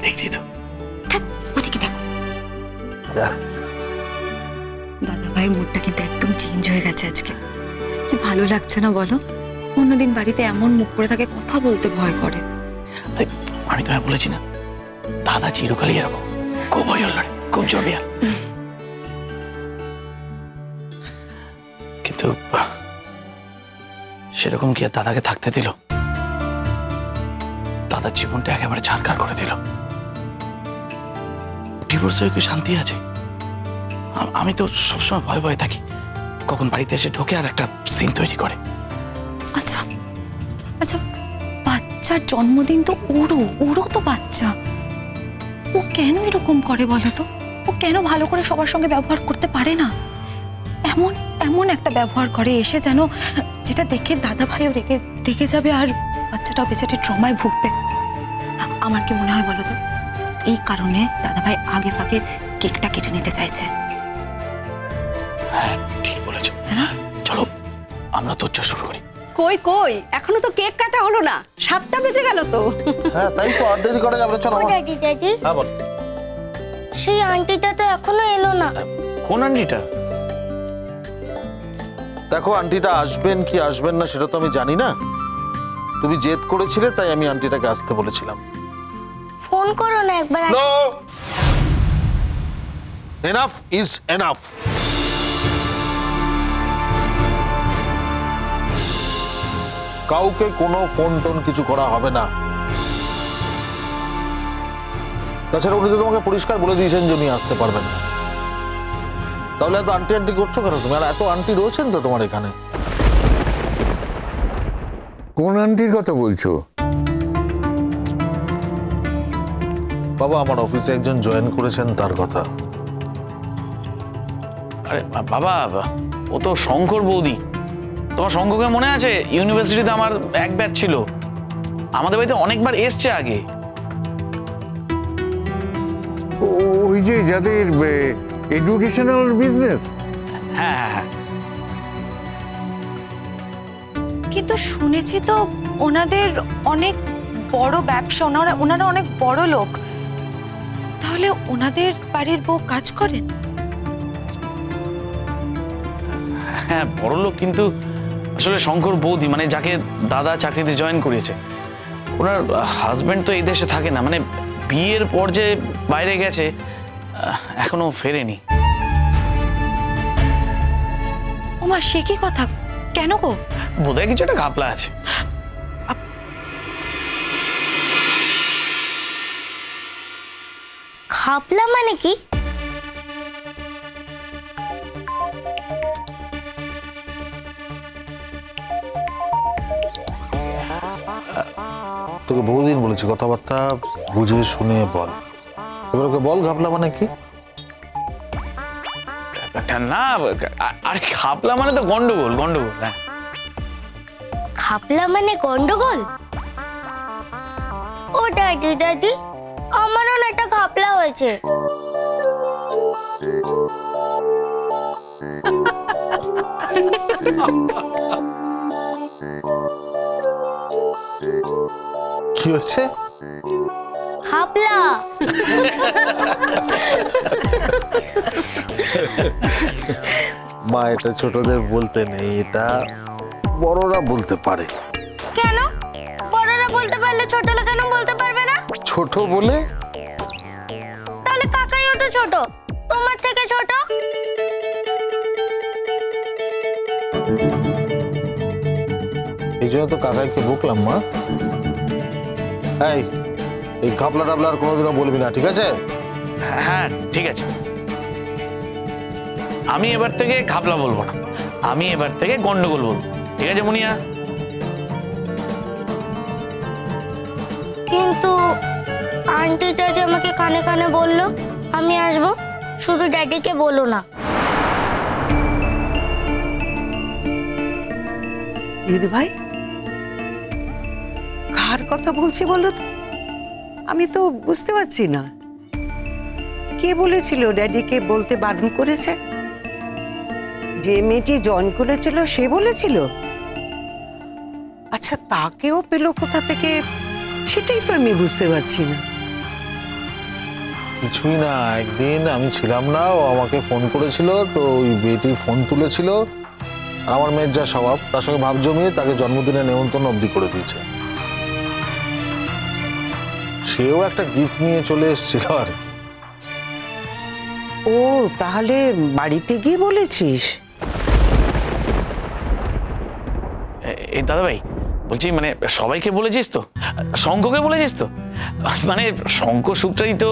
দেখছি তো। ওদিকে দেখো, দাদা ভাইয়ের মুডটা কিন্তু একদম চেঞ্জ হয়ে গেছে আজকে। কি ভালো লাগছে না বলো? অন্যদিন বাড়িতে এমন মুখ করে থাকে, কথা বলতে ভয় করে। আমি তোমায় বলেছি না, দাদা চিরকালই এরকম, খুব ভয় লড়ে, খুব জবিয়া। কিন্তু সেরকম কি আর দাদাকে থাকতে দিল? দাদার জীবনটা একেবারে ছাড়খাড় করে দিল। ডিভোর্স হয়ে কি শান্তি আছে? আমি তো সবসময় ভয় ভয় থাকি, কখন বাড়িতে এসে ঢোকে আর একটা সিন তৈরি করে। আচ্ছা আচ্ছা, বাচ্চার জন্মদিন তো ওরও তো বাচ্চা, ও কেন এরকম করে বলো তো? ও কেন ভালো করে সবার সঙ্গে ব্যবহার করতে পারে না? এমন এমন একটা ব্যবহার করে এসে, যেন যেটা দেখে দাদা ভাইও রেগে যাবে আর বাচ্চাটাও বেচারি ট্রমায় ভুগবে। আমার কি মনে হয় বলো তো, এই কারণে দাদা ভাই আগে ফাঁকে কেকটা কেটে নিতে চাইছে। হ্যাঁ ঠিক বলেছো, চলো আমরা তো শুরু করি। কই কই, এখনো তো কেক কাটা হলো না, 7টা বেজে গেল তো। হ্যাঁ তাই তো, আর দেরি করা যাবে। চলো দাদি। হ্যাঁ বল। সেই আন্টিটা তো এখনো এলো না। কোন আন্টিটা? দেখো, আন্টিটা আসবেন কি আসবেন না সেটা তো আমি জানি না। তুমি জেদ করেছিলে তাই আমি আন্টিটাকে আসতে বলেছিলাম। ফোন করো না একবার। No, enough is enough. কাউকে কোনো ফোন টোন কিছু করা হবে না। তাছাড়া উনি তো তোমাকে পরিষ্কার বলে দিয়েছেন যে উনি আসতে পারবেন না। তাহলে এত আন্টি আন্টি করছো কেন তুমি? আর এত আন্টি রয়েছেন তো তোমার এখানে। কোন আন্টির কথা বলছো? বাবা, আমার অফিসে একজন জয়েন করেছেন, তার কথা। আরে বাবা, ও তো শঙ্কর বৌদি। তোমার শঙ্করকে মনে আছে? ইউনিভার্সিটিতে আমার এক ব্যাচ ছিল, আমাদের বাড়িতে অনেকবার এসছে আগে। ওই যে যাদের এডুকেশনাল বিজনেস। হ্যাঁ হ্যাঁ হ্যাঁ। কিন্তু শুনেছি তো ওনাদের অনেক বড় ব্যবসা, ওনারা অনেক বড় লোক। তাহলে ওনাদের বাড়ির বউ কাজ করেন? হ্যাঁ বড় লোক, কিন্তু আসলে শঙ্কর বৌদি মানে যাকে দাদা চাকরিতে জয়েন করিয়েছে, ওনার হাজবেন্ড তো এই দেশে থাকে না, মানে বিয়ের পর যে বাইরে গেছে, এখনো ফেরেনি। ওমা, সে কি কথা? কেন গো? বোধহয় কিছু একটা ঘাপলা আছে। খাপলা মানে কি? তোকে বহুদিন বলেছি কথাবার্তা বুঝে শুনে বল। এবার ওকে বল ঘাপলা মানে কি? না, আর ঘাপলা মানে তো গন্ডগোল। গন্ডগোল, হ্যাঁ। খাপলা মানে গন্ডগোল? ও দাদি দাদি, আমারও না একটা খাপলা হয়েছে। কি হচ্ছে? খাপলা। মা, এটা ছোটদের বলতে নেই, এটা বড়রা বলতে পারে। কেন বড়রা বলতে পারলে ছোটরা কেন বলতে পারবে না? ছোট বলে? তাহলে কাকাইও তো ছোট, তোমার থেকে ছোট। এই জন্য তো কাকাইকে বকলাম মা। এই ঘাপলা টাপলা আর কোনোদিনও বলবি না, ঠিক আছে? হ্যাঁ ঠিক আছে, আমি এবার থেকে ঘাপলা বলবো না, আমি এবার থেকে গন্ডগোল বলবো, ঠিক আছে মুনিয়া? কিন্তু আন্টিটা যে আমাকে কানে কানে বললো আমি আসবো, শুধু ড্যাডিকে বলো না। দিদি ভাই, কার কথা বলছি বলো তো? আমি তো বুঝতে পারছি না। কে বলেছিল ড্যাডিকে বলতে বারণ করেছে? যে মেয়েটি জয়েন করেছিল সে বলেছিল? আচ্ছা, তাকেও পেল কোথা থেকে সেটাই তো আমি বুঝতে পারছি না। কিছুই না, একদিন আমি ছিলাম না, ও আমাকে ফোন করেছিল, তো ওই বেটির ফোন তুলেছিল। আমার মেয়ের যা স্বভাব, তার সঙ্গে ভাব জমিয়ে তাকে জন্মদিনে নেমন্তন্ন অবধি করে দিয়েছে। সেও একটা গিফট নিয়ে চলে এসেছিল আর কি। ও তাহলে বাড়িতে গিয়ে বলেছিস? এই দাদা ভাই বলছি, মানে সবাইকে বলেছিস তো? শঙ্খকে বলেছিস তো? মানে শঙ্খ সূত্রেই তো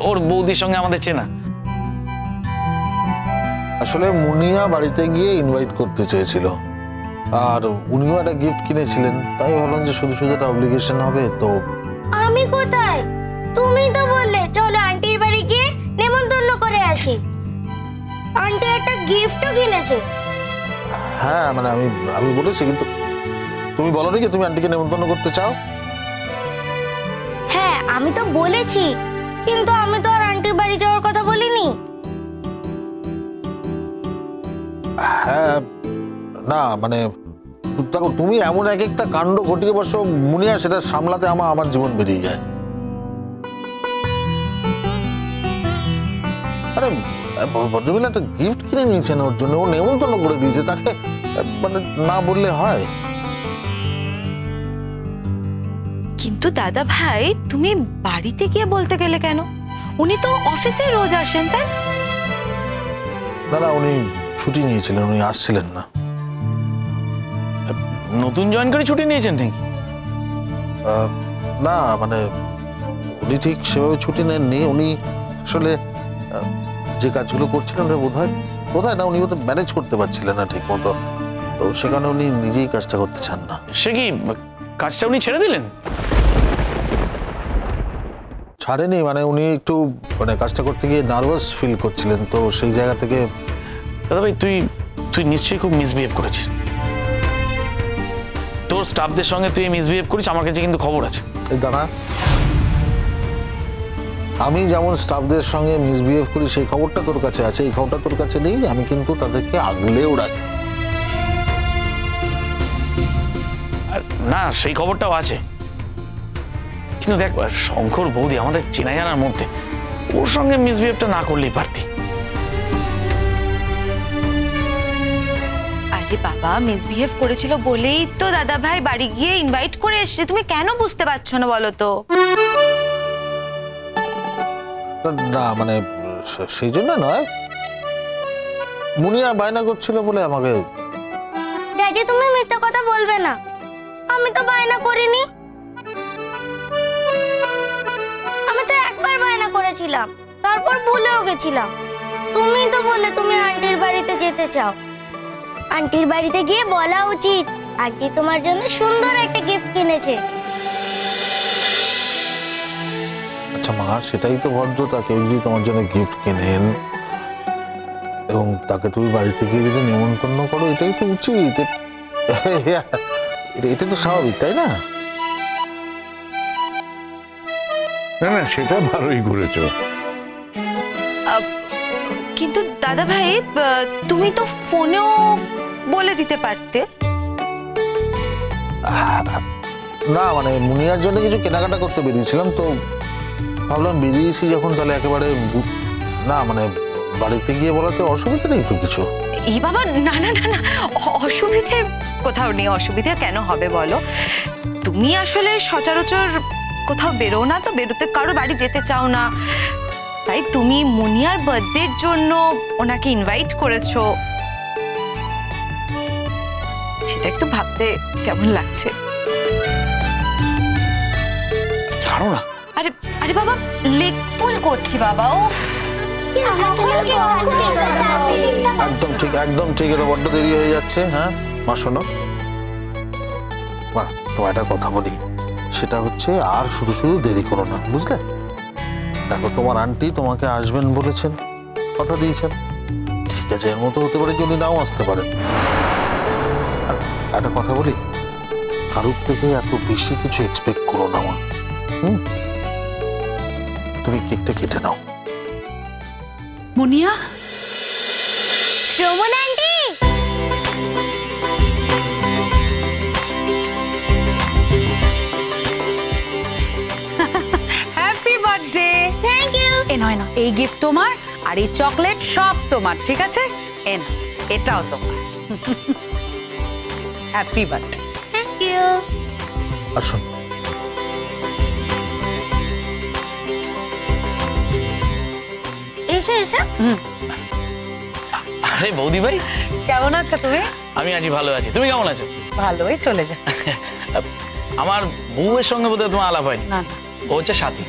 ওর বৌদির সঙ্গে আমাদের চেনা। আসলে মুনিয়া বাড়িতে গিয়ে ইনভাইট করতে চেয়েছিল, আর উনিও একটা গিফট কিনেছিলেন, তাই ভাবলাম যে শুধু শুধু একটা অব্লিগেশন হবে। তো আমি কোথায়? তুমি তো বললে চলো আন্টির বাড়ি গিয়ে নেমন্তন্ন করে আসি। আন্টি একটা গিফটও কিনেছে। হ্যাঁ, মানে আমি বলেছি, কিন্তু তুমি বলোনি কি তুমি আন্টিকে নেমন্তন্ন করতে চাও? হ্যাঁ আমি তো বলেছি, কিন্তু আমি তো আর আন্টির বাড়ি যাওয়ার কথা বলিনি। হ্যাঁ, না মানে দেখো, তুমি এমন এক একটা কাণ্ড ঘটিয়ে বসো মুনিয়া, সেটা সামলাতে আমার জীবন বেরিয়ে যায়। আরে ভদ্রমহিলা একটা গিফট কিনে নিয়েছেন ওর জন্য, ও নেমন্তন্ন করে দিয়েছে, তাকে মানে না বললে হয়? কিন্তু দাদা ভাই, তুমি বাড়িতে গিয়ে বলতে গেলে কেন? উনি তো অফিসে রোজ আসেন, তাই না? না না, উনি ছুটি নিয়েছিলেন, উনি আসছিলেন না। নতুন জয়েন করে ছুটি নিয়েছেন নাকি? না মানে উনি ঠিক সেভাবে ছুটি নেননি। উনি আসলে যে কাজগুলো করছিলেন বোধহয় না, উনি হয়তো ম্যানেজ করতে পারছিলেন না ঠিক মতো, তো সেখানে উনি নিজেই কাজটা করতে চান না। সে কি কাজটা উনি ছেড়ে দিলেন? ছাড়েনি, মানে উনি একটু মানে কাজটা করতে গিয়ে নার্ভাস ফিল করছিলেন, তো সেই জায়গা থেকে। দাদা ভাই, তুই নিশ্চয়ই খুব মিসবিহেভ করেছিস। তোর স্টাফদের সঙ্গে তুই মিসবিহেভ করিস, আমার কাছে কিন্তু খবর আছে। এই দাঁড়া, আমি যেমন স্টাফদের সঙ্গে মিসবিহেভ করি সেই খবরটা তোর কাছে আছে, এই খবরটা তোর কাছে নেই। আমি কিন্তু তাদেরকে আগলেও রাখি। না, সেই খবরটাও আছে, কিন্তু দেখ শঙ্কর বৌদি আমাদের চেনা জানার মধ্যে, ওর সঙ্গে মিসবিহেভটা না করলেই পারতি। আরে বাবা, মিসবিহেভ করেছিল বলেই তো দাদা ভাই বাড়ি গিয়ে ইনভাইট করে এসেছে। তুমি কেন বুঝতে পারছো না বলো তো? না মানে সেই জন্য নয়, মুনিয়া বায়না করছিল বলে আমাকে। ড্যাডি তুমি মিথ্যে কথা বলবে না, আমি তো বায়না করিনি। আমি তো একবার বায়না করেছিলাম, তারপর ভুলেও গেছিলাম। তুমি তো বললে তুমি আন্টির বাড়িতে যেতে চাও। আন্টির বাড়িতে গিয়ে বলা উচিত আন্টি তোমার জন্য সুন্দর একটা গিফট কিনেছে। আচ্ছা মা, সেটাই তো ভদ্রতা। কেউ যদি তোমার জন্য গিফট কেনেন এবং তাকে তুমি বাড়িতে গিয়ে যদি নেমন্তন্ন করো, এটাই তো উচিত। এটা তো স্বাভাবিক, তাই না? না না, সেটা ভালোই করেছো। কিন্তু দাদা ভাই, তুমি তো ফোনেও বলে দিতে পারতে। না মানে মুনিয়ার জন্য কিছু কেনাকাটা করতে বেরিয়েছিলাম, তো ভাবলাম বেরিয়েছি যখন তাহলে একেবারে না মানে বাড়িতে গিয়ে বলাতে অসুবিধা নেই তো কিছু। এই বাবা, না না না না, অসুবিধে কোথাও নেই। অসুবিধা কেন হবে বলো? তুমি আসলে সচরাচর কোথাও বেরো না, তো বেরোতে কারো বাড়ি যেতে চাও না, তাই তুমি মুনিয়ার বার্থডের জন্য ওনাকে ইনভাইট করেছো। সেটা একটু ভাবতে কেমন লাগছে? ছাড়ো না। আরে আরে বাবা, লেগ পুল করছি বাবা। উফ, একদম ঠিক, একদম ঠিক। এটা বড্ড দেরি হয়ে যাচ্ছে। হ্যাঁ মা, শোনো মা, তোমার একটা কথা বলি, সেটা হচ্ছে আর শুধু শুধু দেরি করো না, বুঝলে? দেখো, তোমার আন্টি তোমাকে আসবেন বলেছেন, কথা দিয়েছেন, ঠিক আছে, এর মতো হতে পারে যে উনি নাও আসতে পারেন। একটা কথা বলি, কারুর থেকে এত বেশি কিছু এক্সপেক্ট করো না মা। তুমি কেকটা কেটে নাও। Muniya, Shraman aunty, happy birthday. Thank you. এনো এনো, এই গিফট তোমার আর এই চকলেট সব তোমার, ঠিক আছে? এনো, এটাও তোমার। Happy birthday. Thank you. আসুন। এসে এসে আরে বৌদি ভাই, কেমন আছো তুমি? আমি আছি, ভালো আছি। তুমি কেমন আছো? ভালোই চলে যা। আমার বউয়ের সঙ্গে বোধহয় তোমার আলাপ হয়নি। না ও হচ্ছে সাথী।